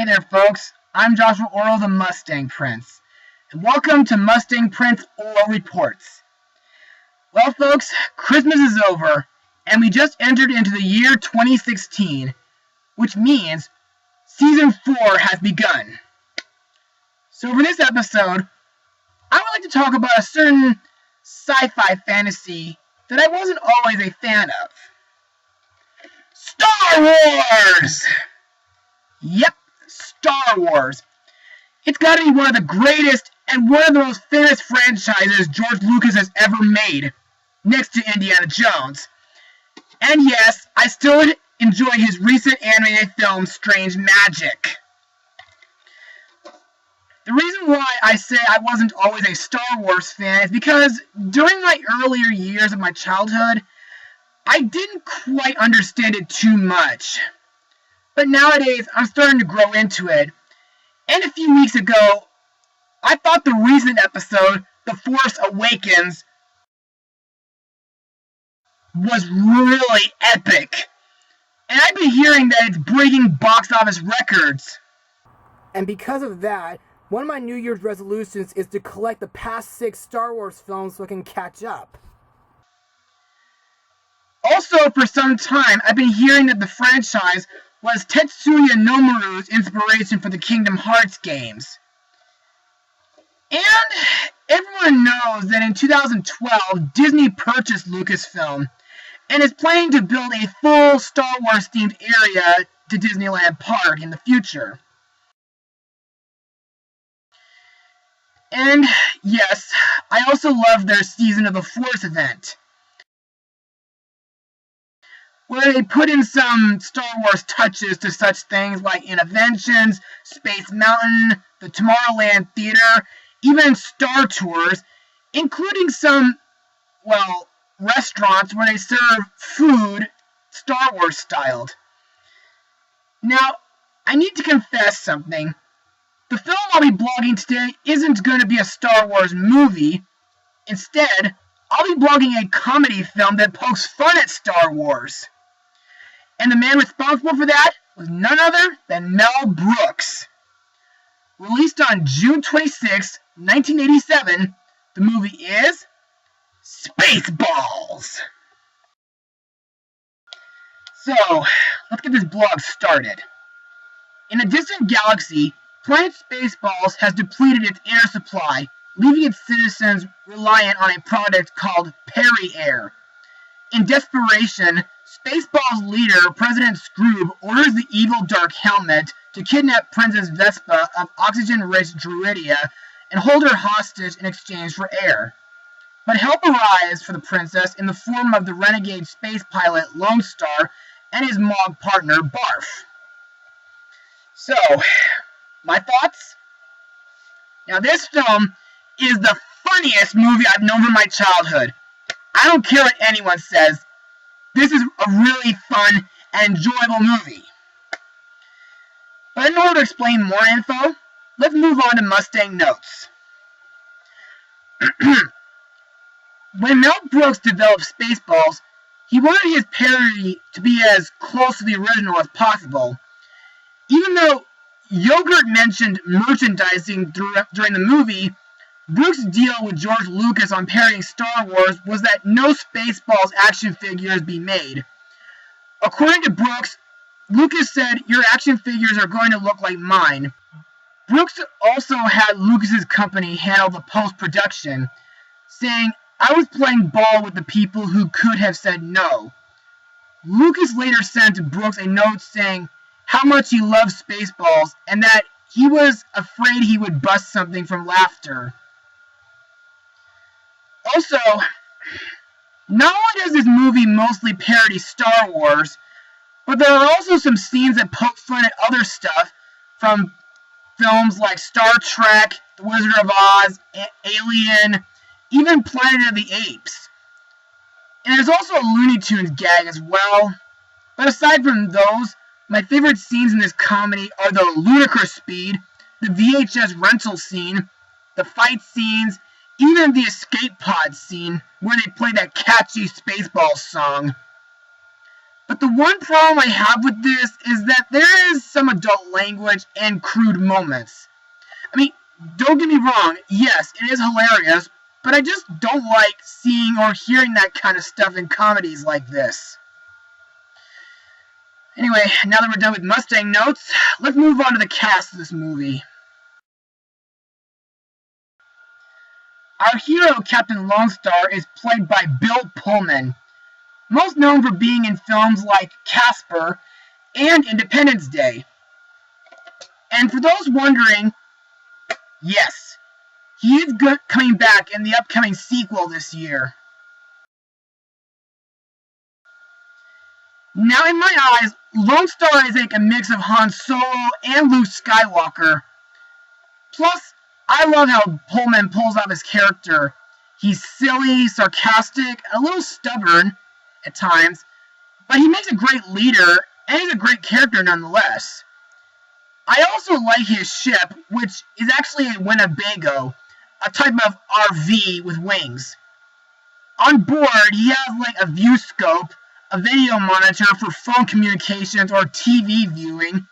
there, folks. I'm Joshua Orro, the Mustang Prince, and welcome to Mustang Prince Orro Reports. Well, folks, Christmas is over, and we just entered into the year 2016, which means Season 4 has begun. So for this episode, I would like to talk about a certain sci-fi fantasy that I wasn't always a fan of. Star Wars! Yep, Star Wars. It's gotta be one of the greatest and one of the most famous franchises George Lucas has ever made, next to Indiana Jones. And yes, I still enjoy his recent animated film, Strange Magic. The reason why I say I wasn't always a Star Wars fan is because during my earlier years of my childhood, I didn't quite understand it too much. But nowadays, I'm starting to grow into it. And a few weeks ago, I thought the recent episode, The Force Awakens, was really epic. And I've been hearing that it's breaking box office records. And because of that, one of my New Year's resolutions is to collect the past 6 Star Wars films so I can catch up. Also, for some time, I've been hearing that the franchise was Tetsuya Nomura's inspiration for the Kingdom Hearts games. And everyone knows that in 2012, Disney purchased Lucasfilm and is planning to build a full Star Wars themed area to Disneyland Park in the future. And yes, I also love their Season of the Force event, where they put in some Star Wars touches to such things like Interventions, Space Mountain, the Tomorrowland Theater, even Star Tours, including some, restaurants where they serve food Star Wars styled. Now, I need to confess something. The film I'll be blogging today isn't going to be a Star Wars movie. Instead, I'll be blogging a comedy film that pokes fun at Star Wars. And the man responsible for that was none other than Mel Brooks. Released on June 26, 1987, the movie is Spaceballs. So, let's get this blog started. In a distant galaxy, planet Spaceballs has depleted its air supply, leaving its citizens reliant on a product called Perry Air. In desperation, Spaceballs leader, President Scroob, orders the evil Dark Helmet to kidnap Princess Vespa of oxygen-rich Druidia and hold her hostage in exchange for air. But help arrives for the princess in the form of the renegade space pilot Lone Star and his Mog partner Barf. So, my thoughts? Now, this film is the funniest movie I've known from my childhood. I don't care what anyone says. This is a really fun and enjoyable movie. But in order to explain more info, let's move on to Mustang notes. When Mel Brooks developed Spaceballs, he wanted his parody to be as close to the original as possible. Even though Yogurt mentioned merchandising during the movie, Brooks' deal with George Lucas on parodying Star Wars was that no Spaceballs action figures be made. According to Brooks, Lucas said, "Your action figures are going to look like mine." Brooks also had Lucas's company handle the post-production, saying, "I was playing ball with the people who could have said no." Lucas later sent Brooks a note saying how much he loved Spaceballs and that he was afraid he would bust something from laughter. Also, not only does this movie mostly parody Star Wars, but there are also some scenes that poke fun at other stuff from films like Star Trek, The Wizard of Oz, Alien, even Planet of the Apes. And there's also a Looney Tunes gag as well. But aside from those, my favorite scenes in this comedy are the ludicrous speed, the VHS rental scene, the fight scenes, even the escape pod scene where they play that catchy Spaceballs song. But the one problem I have with this is that there is some adult language and crude moments. I mean, don't get me wrong, yes, it is hilarious, but I just don't like seeing or hearing that kind of stuff in comedies like this. Anyway, now that we're done with Mustang notes, let's move on to the cast of this movie. Our hero, Captain Lone Star, is played by Bill Pullman, most known for being in films like Casper and Independence Day. And for those wondering, yes, he is coming back in the upcoming sequel this year. Now, in my eyes, Lone Star is like a mix of Han Solo and Luke Skywalker. Plus, I love how Pullman pulls off his character. He's silly, sarcastic, a little stubborn at times, but he makes a great leader, and he's a great character nonetheless. I also like his ship, which is actually a Winnebago, a type of RV with wings. On board, he has like a view scope, a video monitor for phone communications or TV viewing.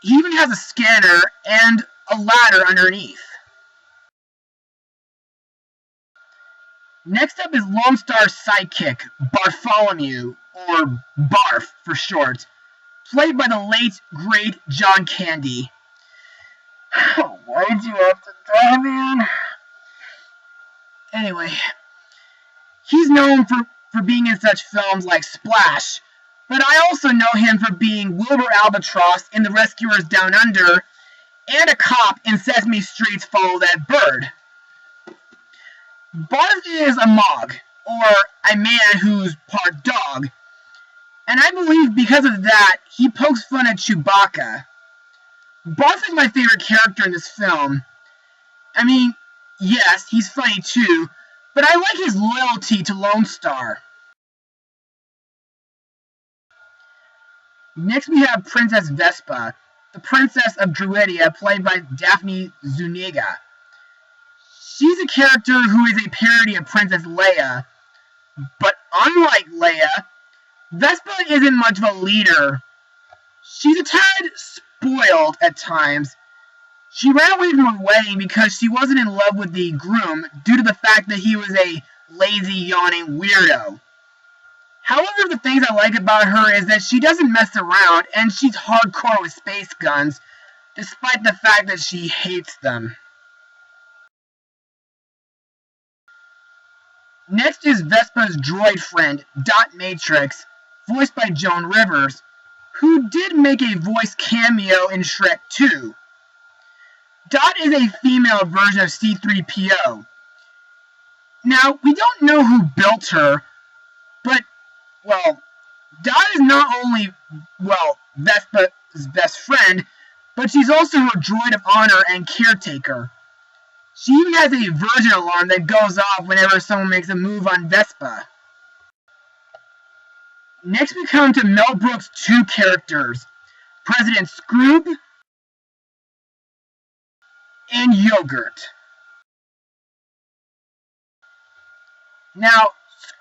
He even has a scanner and a ladder underneath. Next up is Lone Star's sidekick, Bartholomew, or Barf for short, played by the late, great John Candy. Why'd you have to die, man? Anyway, he's known for being in such films like Splash, but I also know him for being Wilbur Albatross in The Rescuers Down Under, and a cop in Sesame Street's Follow That Bird. Barf is a Mog, or a man who's part dog, and I believe because of that, he pokes fun at Chewbacca. Barf is my favorite character in this film. I mean, yes, he's funny too, but I like his loyalty to Lone Star. Next we have Princess Vespa, the Princess of Druidia, played by Daphne Zuniga. She's a character who is a parody of Princess Leia, but unlike Leia, Vespa isn't much of a leader. She's a tad spoiled at times. She ran away from her wedding because she wasn't in love with the groom due to the fact that he was a lazy, yawning weirdo. However, the things I like about her is that she doesn't mess around and she's hardcore with space guns, despite the fact that she hates them. Next is Vespa's droid friend, Dot Matrix, voiced by Joan Rivers, who did make a voice cameo in Shrek 2. Dot is a female version of C-3PO. Now, we don't know who built her, but, well, Dot is not only, well, Vespa's best friend, but she's also her droid of honor and caretaker. She even has a Virgin alarm that goes off whenever someone makes a move on Vespa. Next we come to Mel Brooks' two characters, President Scroob and Yogurt. Now,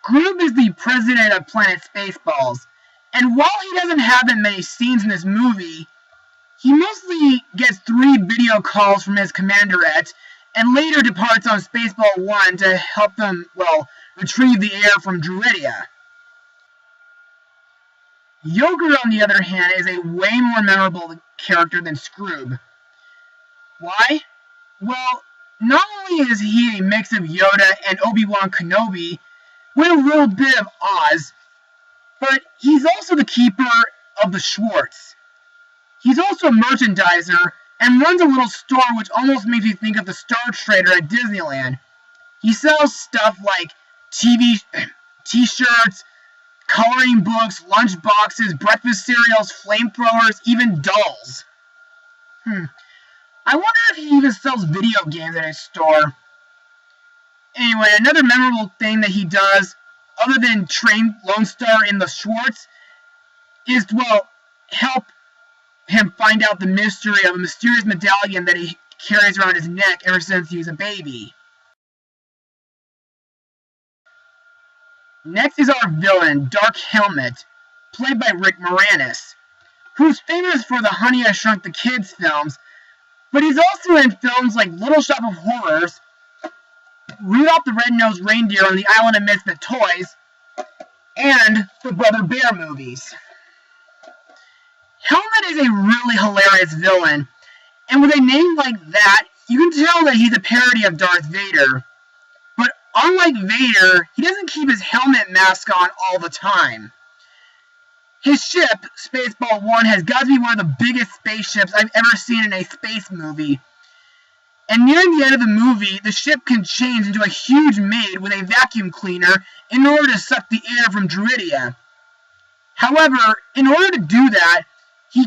Scroob is the president of Planet Spaceballs, and while he doesn't have that many scenes in this movie, he mostly gets 3 video calls from his commanderette, and later departs on Spaceball 1 to help them, well, retrieve the air from Druidia. Yogurt, on the other hand, is a way more memorable character than Scroob. Why? Well, not only is he a mix of Yoda and Obi-Wan Kenobi, with a little bit of Oz, but he's also the keeper of the Schwartz. He's also a merchandiser, and runs a little store which almost makes me think of the Star Trader at Disneyland. He sells stuff like t-shirts, coloring books, lunch boxes, breakfast cereals, flamethrowers, even dolls. I wonder if he even sells video games at his store. Anyway, another memorable thing that he does, other than train Lone Star in the Schwartz, is to, well, help him find out the mystery of a mysterious medallion that he carries around his neck ever since he was a baby. Next is our villain, Dark Helmet, played by Rick Moranis, who's famous for the Honey, I Shrunk the Kids films, but he's also in films like Little Shop of Horrors, Rudolph the Red-Nosed Reindeer on the Island of Misfit Toys, and the Brother Bear movies. Helmet is a really hilarious villain, and with a name like that, you can tell that he's a parody of Darth Vader. But unlike Vader, he doesn't keep his helmet mask on all the time. His ship, Spaceball 1, has got to be one of the biggest spaceships I've ever seen in a space movie. And nearing the end of the movie, the ship can change into a huge maid with a vacuum cleaner in order to suck the air from Druidia. However, in order to do that, he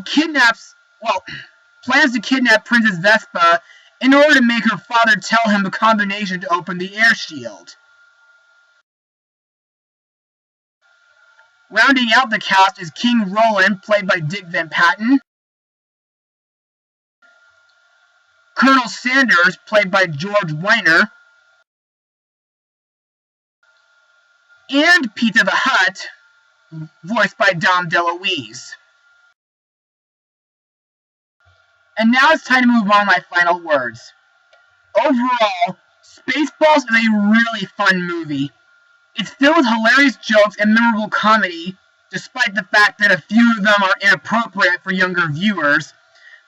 plans to kidnap Princess Vespa in order to make her father tell him the combination to open the air shield. Rounding out the cast is King Roland, played by Dick Van Patten, Colonel Sanders, played by George Weiner, and Pizza the Hutt, voiced by Dom DeLuise. And now it's time to move on to my final words. Overall, Spaceballs is a really fun movie. It's filled with hilarious jokes and memorable comedy, despite the fact that a few of them are inappropriate for younger viewers.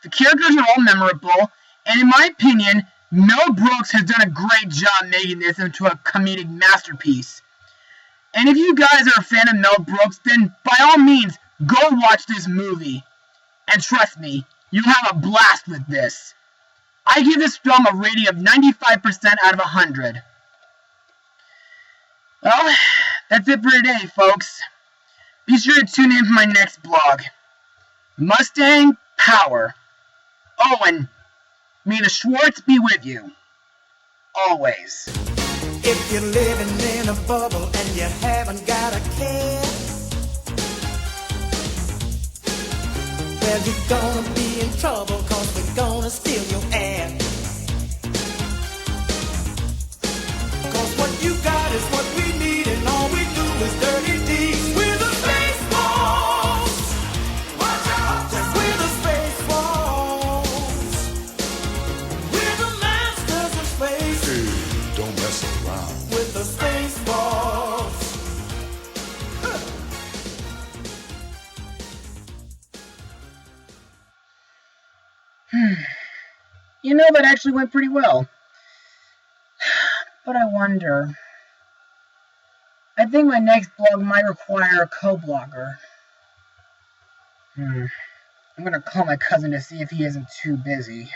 The characters are all memorable, and in my opinion, Mel Brooks has done a great job making this into a comedic masterpiece. And if you guys are a fan of Mel Brooks, then by all means, go watch this movie. And trust me, you'll have a blast with this. I give this film a rating of 95% out of 100. Well, that's it for today, folks. Be sure to tune in for my next blog. Mustang Power. Oh, and may the Schwartz be with you. Always. If you're living in a bubble and you haven't got a care, well, you're gonna be in trouble, 'cause we're gonna steal your air. 'Cause what you got is what we need, and all we do is dirty deeds. We're the Spaceballs. Watch out, 'cause we're the Spaceballs. We're the masters of space. Hey, don't mess around. With the Spaceballs. You know, that actually went pretty well. But I wonder. I think my next blog might require a co-blogger. I'm gonna call my cousin to see if he isn't too busy.